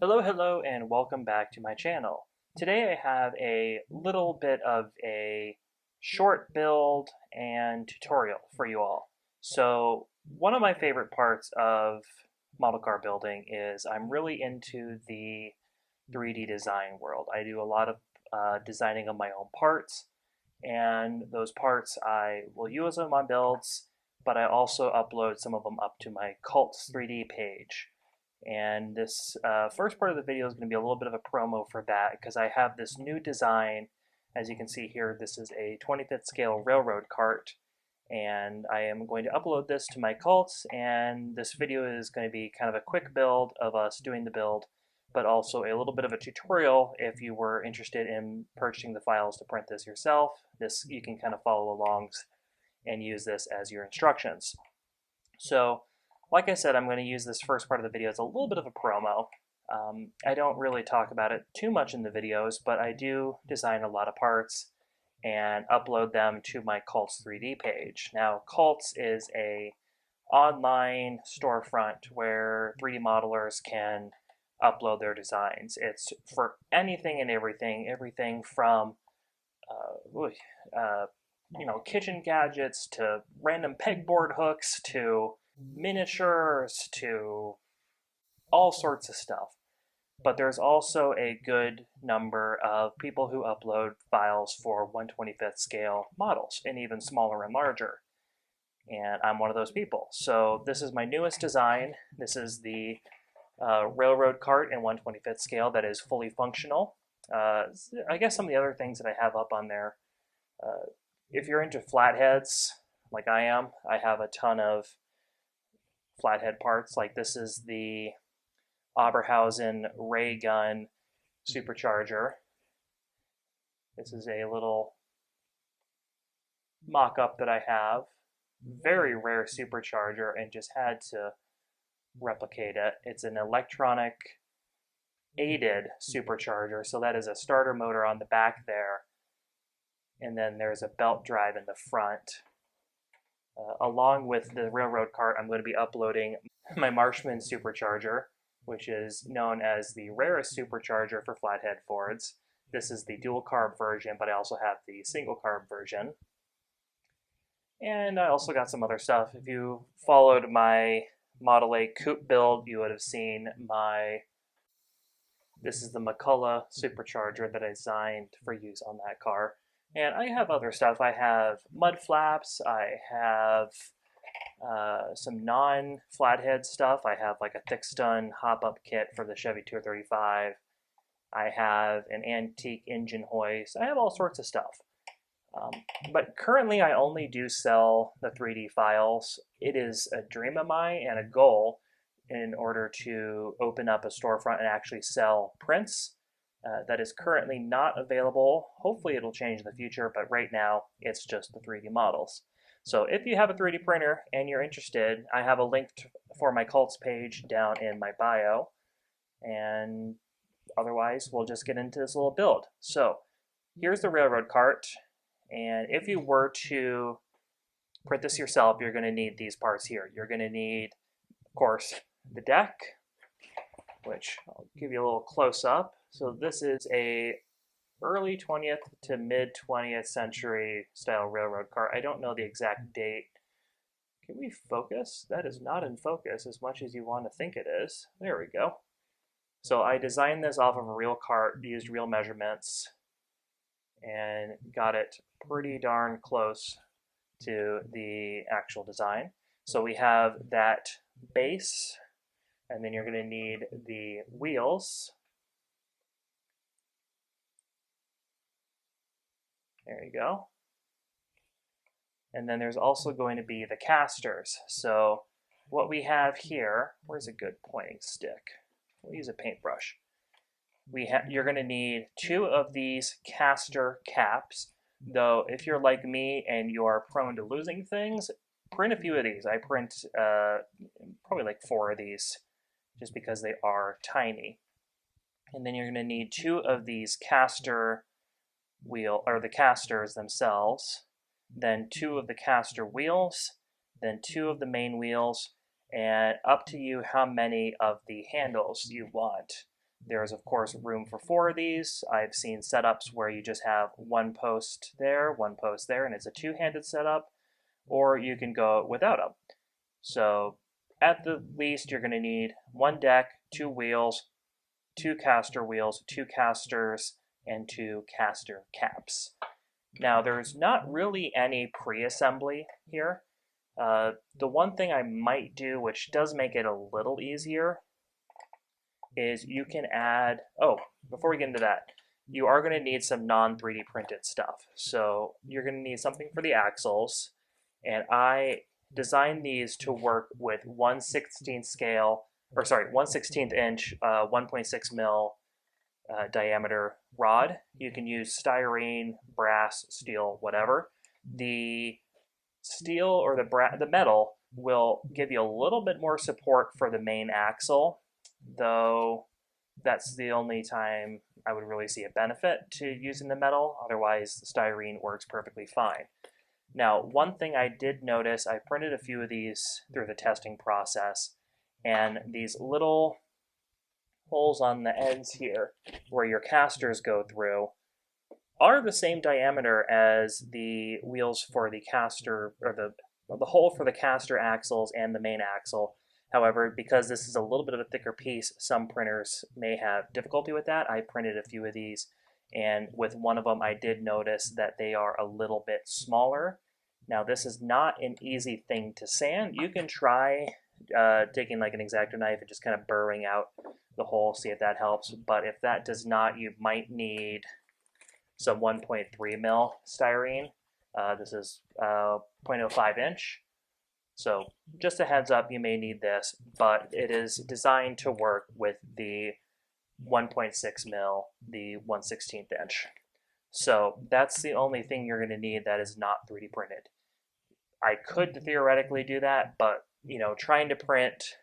Hello, and welcome back to my channel. Today I have a little bit of a short build and tutorial for you all. So, one of my favorite parts of model car building is I'm really into the 3D design world. I do a lot of designing of my own parts, and those parts I will use on my builds, but I also upload some of them up to my Cults 3D page. And this first part of the video is going to be a little bit of a promo for that because I have this new design. As you can see here, this is a 25th scale railroad cart, and I am going to upload this to my cults, and this video is going to be kind of a quick build of us doing the build, but also a little bit of a tutorial if you were interested in purchasing the files to print this yourself. This you can kind of follow along and use this as your instructions. So, like I said, I'm going to use this first part of the video as a little bit of a promo. I don't really talk about it too much in the videos, but I do design a lot of parts and upload them to my Cults 3D page. Now, Cults is a online storefront where 3D modelers can upload their designs. It's for anything and everything from kitchen gadgets to random pegboard hooks to miniatures to all sorts of stuff. But there's also a good number of people who upload files for 1/25th scale models and even smaller and larger. And I'm one of those people. So this is my newest design. This is the railroad cart in 1/25th scale that is fully functional. I guess some of the other things that I have up on there, if you're into flatheads like I am, I have a ton of flathead parts. Like this is the Oberhausen ray gun supercharger. This is a little mock-up that I have. Very rare supercharger and just had to replicate it. It's an electronic aided supercharger, so that is a starter motor on the back there, and then there's a belt drive in the front. Along with the railroad cart, I'm going to be uploading my Marshman supercharger, which is known as the rarest supercharger for flathead Fords. This is the dual carb version, but I also have the single carb version. And I also got some other stuff. If you followed my Model A coupe build, you would have seen this is the McCulloch supercharger that I designed for use on that car. And I have other stuff. I have mud flaps. I have some non-flathead stuff. I have like a thick stun hop-up kit for the Chevy 235. I have an antique engine hoist. I have all sorts of stuff. But currently I only do sell the 3D files. It is a dream of mine and a goal in order to open up a storefront and actually sell prints. That is currently not available. Hopefully it'll change in the future, but right now it's just the 3D models. So if you have a 3D printer and you're interested, I have a link for my cults page down in my bio. And otherwise, we'll just get into this little build. So here's the railroad cart. And if you were to print this yourself, you're going to need these parts here. You're going to need, of course, the deck, which I'll give you a little close up. So this is a early 20th to mid 20th century style railroad car. I don't know the exact date. Can we focus? That is not in focus as much as you want to think it is. There we go. So I designed this off of a real cart, used real measurements, and got it pretty darn close to the actual design. So we have that base, and then you're going to need the wheels. There you go. And then there's also going to be the casters. So what we have here, where's a good pointing stick? We'll use a paintbrush. You're going to need 2 of these caster caps, though if you're like me and you are prone to losing things, print a few of these. I print probably like 4 of these just because they are tiny. And then you're going to need 2 of these caster the casters themselves, then 2 of the caster wheels, then 2 of the main wheels, and up to you how many of the handles you want. There's, of course, room for 4 of these. I've seen setups where you just have one post there, and it's a two-handed setup, or you can go without them. So at the least, you're going to need one deck, 2 wheels, 2 caster wheels, 2 casters, and 2 caster caps. Now, there's not really any pre-assembly here. The one thing I might do, which does make it a little easier, is you can add, before we get into that, you are going to need some non-3D printed stuff. So you're going to need something for the axles, and I designed these to work with 1/16 scale, 1/16 inch, 1.6 mil diameter rod. You can use styrene, brass, steel, whatever. The steel or the metal will give you a little bit more support for the main axle, though that's the only time I would really see a benefit to using the metal. Otherwise, the styrene works perfectly fine. Now, one thing I did notice, I printed a few of these through the testing process, and these little holes on the ends here where your casters go through are the same diameter as the wheels for the caster, or the hole for the caster axles and the main axle. However, because this is a little bit of a thicker piece, some printers may have difficulty with that. I printed a few of these, and with one of them I did notice that they are a little bit smaller. Now, this is not an easy thing to sand. You can try taking like an X-Acto knife and just kind of burrowing out the hole, see if that helps. But if that does not, you might need some 1.3 mil styrene. This is 0.05 inch. So just a heads up, you may need this, but it is designed to work with the 1.6 mil, the 1/16 inch. So that's the only thing you're going to need that is not 3D printed. I could theoretically do that, but trying to print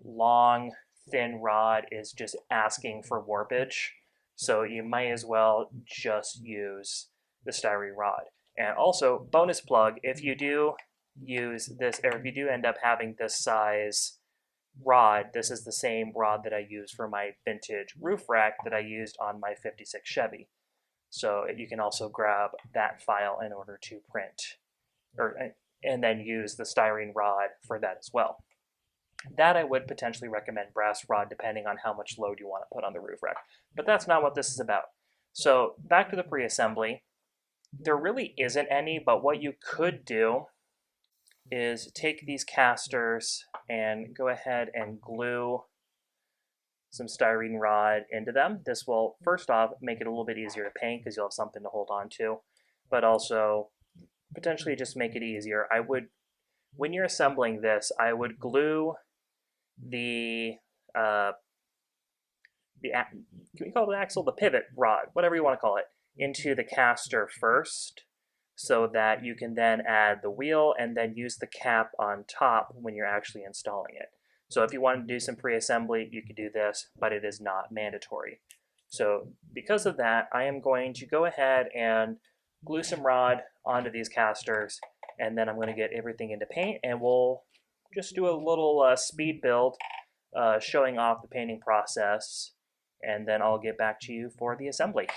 long, thin rod is just asking for warpage. So you might as well just use the styrene rod. And also, bonus plug, if you do use this, or if you do end up having this size rod, this is the same rod that I used for my vintage roof rack that I used on my 56 Chevy. So you can also grab that file in order to print, and then use the styrene rod for that as well. That I would potentially recommend brass rod depending on how much load you want to put on the roof rack. But that's not what this is about. So back to the pre-assembly. There really isn't any, but what you could do is take these casters and go ahead and glue some styrene rod into them. This will, first off, make it a little bit easier to paint because you'll have something to hold on to, but also potentially just make it easier. When you're assembling this, I would glue the can we call it the axle, the pivot rod, whatever you want to call it, into the caster first, so that you can then add the wheel and then use the cap on top when you're actually installing it. So if you want to do some pre-assembly, you could do this, but it is not mandatory. So because of that, I am going to go ahead and glue some rod onto these casters, and then I'm going to get everything into paint, and we'll just do a little speed build showing off the painting process, and then I'll get back to you for the assembly.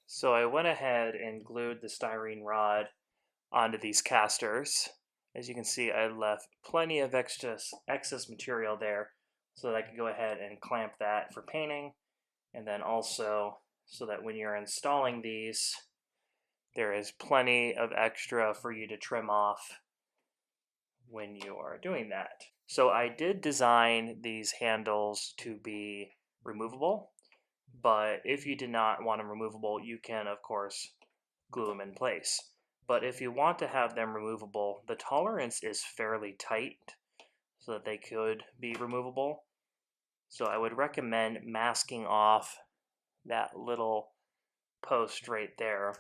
So I went ahead and glued the styrene rod onto these casters. As you can see, I left plenty of excess material there so that I could go ahead and clamp that for painting, and then also so that when you're installing these, there is plenty of extra for you to trim off when you are doing that. So I did design these handles to be removable, but if you did not want them removable, you can, of course, glue them in place. But if you want to have them removable, the tolerance is fairly tight. so that they could be removable. So I would recommend masking off that little post right there.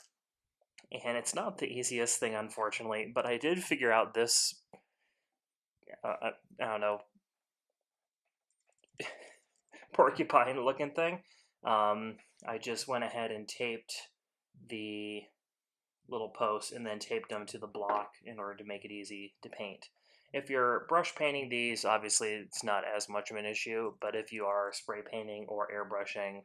And it's not the easiest thing, unfortunately, but I did figure out this, I don't know, porcupine looking thing. I just went ahead and taped the little posts and then taped them to the block in order to make it easy to paint. If you're brush painting these, obviously it's not as much of an issue, but if you are spray painting or airbrushing,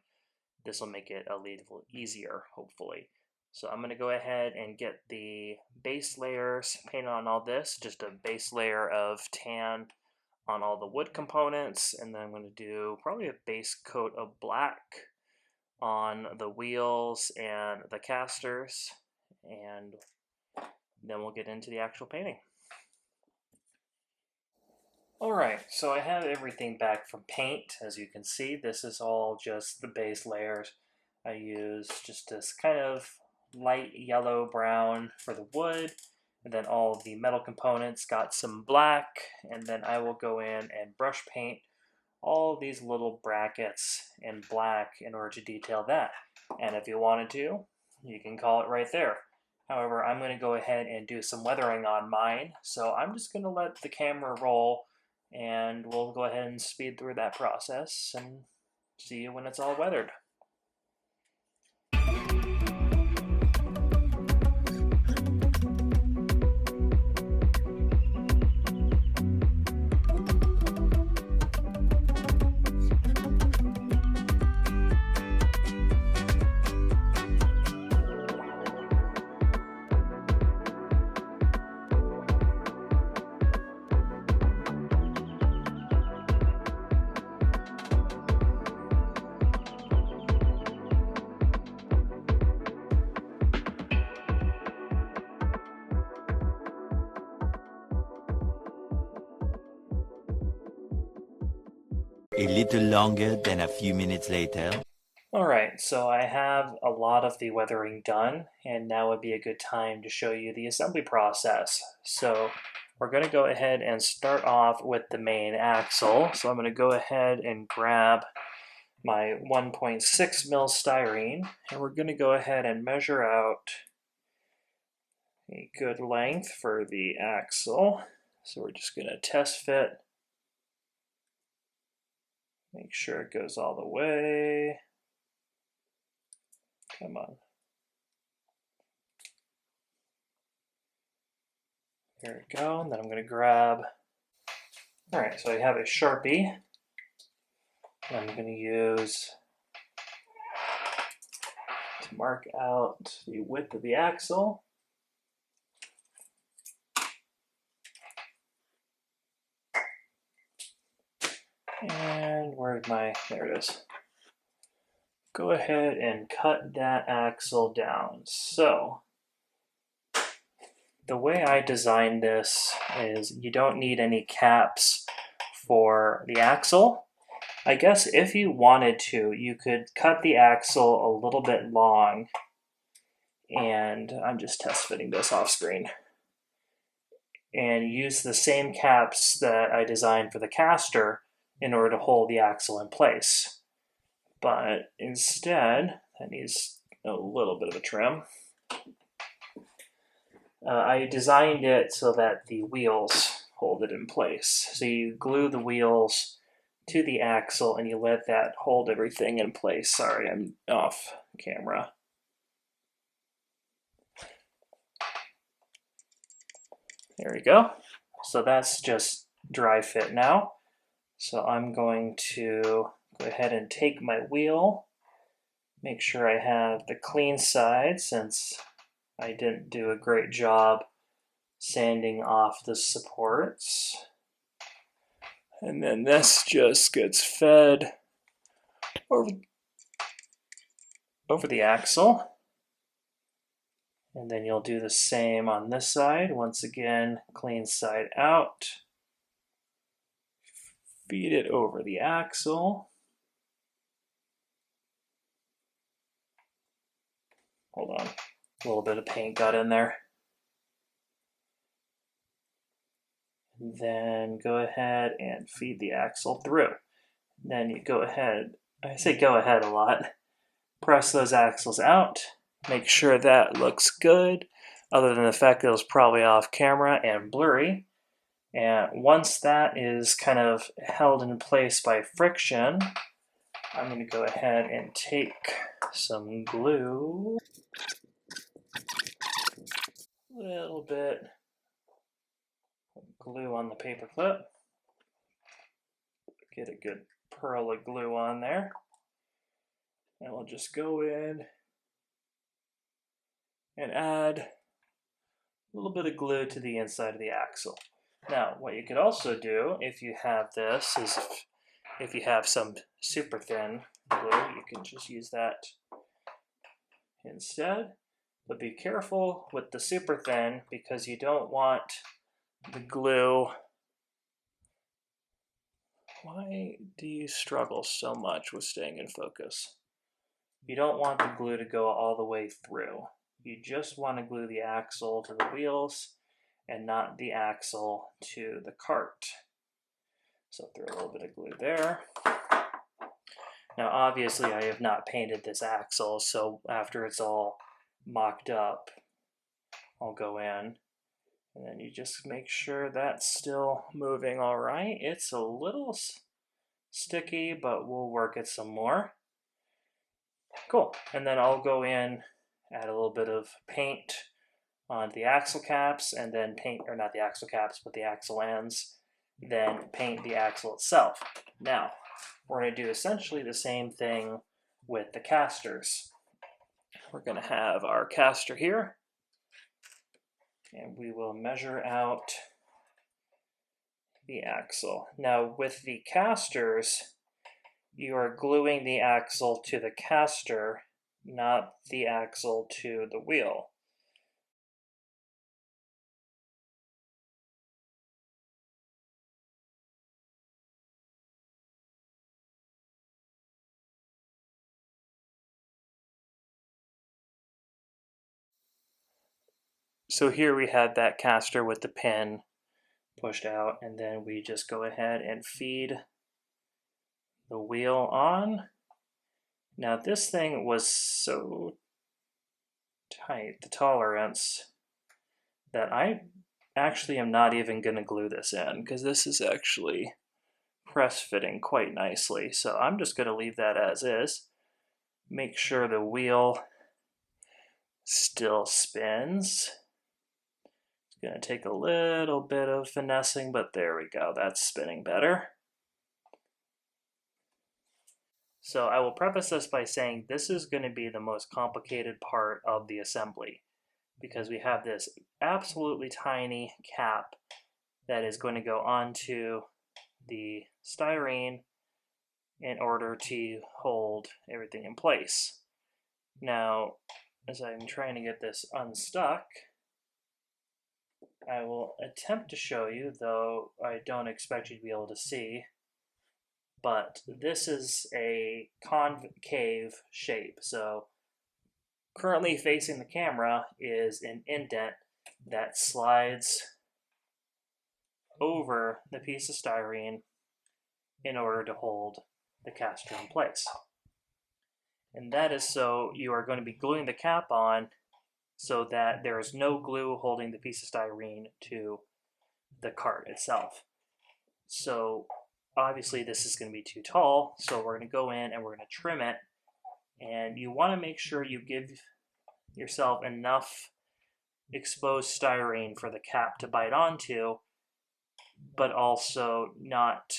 this will make it a little easier, hopefully. So I'm going to go ahead and get the base layers painted on all this, just a base layer of tan on all the wood components, and then I'm going to do probably a base coat of black on the wheels and the casters, and then we'll get into the actual painting. Alright, so I have everything back from paint. As you can see, this is all just the base layers. I use just this kind of light yellow brown for the wood, and then all the metal components got some black, and then I will go in and brush paint all of these little brackets in black in order to detail that. And if you wanted to, you can call it right there. However, I'm going to go ahead and do some weathering on mine, so I'm just going to let the camera roll and we'll go ahead and speed through that process and see you when it's all weathered. A little longer than a few minutes later. Alright, so I have a lot of the weathering done, and now would be a good time to show you the assembly process. So we're going to go ahead and start off with the main axle. So I'm going to go ahead and grab my 1.6 mil styrene, and we're going to go ahead and measure out a good length for the axle. So we're just going to test fit. Make sure it goes all the way. Come on. There we go. And then I'm going to grab. Alright, so I have a Sharpie. I'm going to use to mark out the width of the axle. And where's my, there it is. Go ahead and cut that axle down. So, the way I designed this is you don't need any caps for the axle. I guess if you wanted to, you could cut the axle a little bit long, and I'm just test fitting this off screen, and use the same caps that I designed for the caster in order to hold the axle in place. But instead, that needs a little bit of a trim. I designed it so that the wheels hold it in place. So you glue the wheels to the axle and you let that hold everything in place. Sorry, I'm off camera. There we go. So that's just dry fit now. So I'm going to go ahead and take my wheel, make sure I have the clean side since I didn't do a great job sanding off the supports. And then this just gets fed over the axle. And then you'll do the same on this side. Once again, clean side out. Feed it over the axle. Hold on, a little bit of paint got in there. Then go ahead and feed the axle through. Then you go ahead, I say go ahead a lot, press those axles out, make sure that looks good, other than the fact that it was probably off camera and blurry. And once that is kind of held in place by friction, I'm going to go ahead and take some glue, a little bit glue on the paper clip, get a good pearl of glue on there, and we'll just go in and add a little bit of glue to the inside of the axle. Now, what you could also do if you have this is if you have some super thin glue, you can just use that instead. But be careful with the super thin because you don't want the glue. Why do you struggle so much with staying in focus? You don't want the glue to go all the way through. You just want to glue the axle to the wheels and not the axle to the cart. So throw a little bit of glue there. Now obviously I have not painted this axle, so after it's all mocked up, I'll go in. And then you just make sure that's still moving all right. It's a little sticky, but we'll work it some more. Cool. And then I'll go in, add a little bit of paint on the axle caps, and then paint, or not the axle caps, but the axle ends, then paint the axle itself. Now, we're going to do essentially the same thing with the casters. We're going to have our caster here, and we will measure out the axle. Now, with the casters, you are gluing the axle to the caster, not the axle to the wheel. So here we had that caster with the pin pushed out, and then we just go ahead and feed the wheel on. Now this thing was so tight, the tolerance, that I actually am not even going to glue this in because this is actually press fitting quite nicely. So I'm just going to leave that as is. Make sure the wheel still spins. It's going to take a little bit of finessing, but there we go. That's spinning better. So I will preface this by saying this is going to be the most complicated part of the assembly because we have this absolutely tiny cap that is going to go onto the styrene in order to hold everything in place. Now, as I'm trying to get this unstuck, I will attempt to show you, though I don't expect you to be able to see, but this is a concave shape. So currently facing the camera is an indent that slides over the piece of styrene in order to hold the caster in place. And that is so you are going to be gluing the cap on so that there is no glue holding the piece of styrene to the cart itself. So obviously this is going to be too tall, so we're going to go in and we're going to trim it. And you want to make sure you give yourself enough exposed styrene for the cap to bite onto, but also not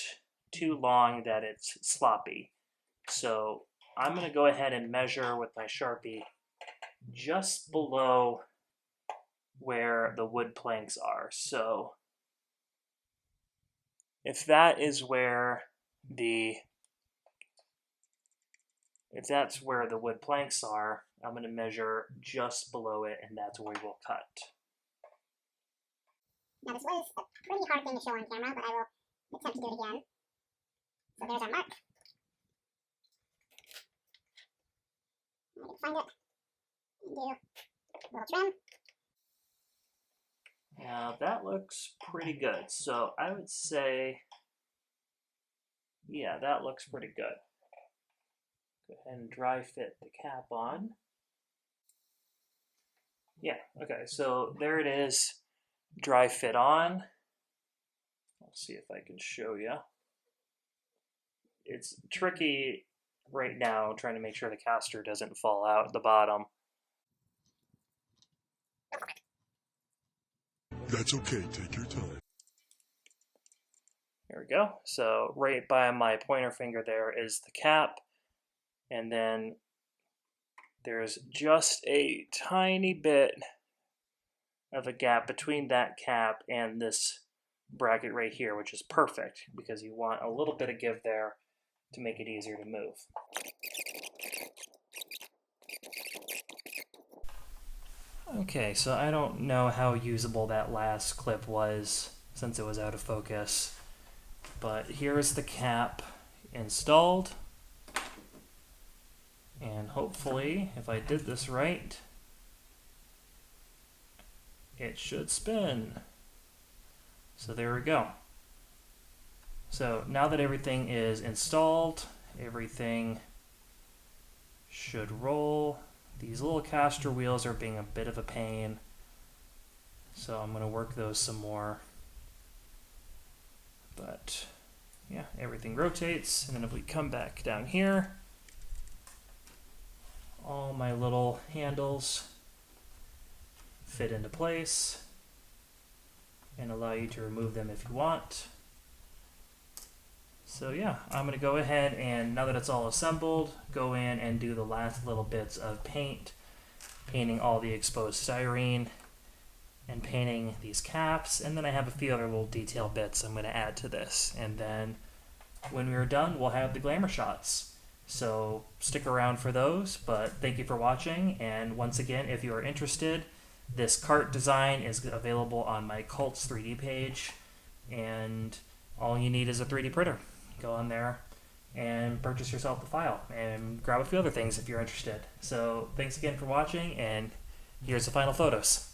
too long that it's sloppy. So I'm going to go ahead and measure with my Sharpie just below where the wood planks are. So if that is where if that's where the wood planks are, I'm going to measure just below it, and that's where we will cut. Now this was a pretty hard thing to show on camera, but I will attempt to do it again. So there's our mark. I need to find it and do a little trim. Now that looks pretty good. So I would say, yeah, that looks pretty good. Go ahead and dry fit the cap on. Yeah, okay, so there it is, dry fit on. I'll see if I can show you. It's tricky right now trying to make sure the caster doesn't fall out at the bottom. That's okay, take your time. There we go. So right by my pointer finger there is the cap, and then there's just a tiny bit of a gap between that cap and this bracket right here, which is perfect because you want a little bit of give there to make it easier to move. Okay, so I don't know how usable that last clip was since it was out of focus, but here's the cap installed, and hopefully, if I did this right, it should spin. So there we go. So now that everything is installed, everything should roll. These little caster wheels are being a bit of a pain, so I'm going to work those some more. But yeah, everything rotates, and then if we come back down here, all my little handles fit into place and allow you to remove them if you want. So yeah, I'm going to go ahead and, now that it's all assembled, go in and do the last little bits of painting all the exposed styrene and painting these caps, and then I have a few other little detail bits I'm going to add to this. And then when we're done, we'll have the glamour shots. So stick around for those, but thank you for watching, and once again, if you are interested, this cart design is available on my Cults 3D page, and all you need is a 3D printer. Go on there and purchase yourself the file and grab a few other things if you're interested. So thanks again for watching, and here's the final photos.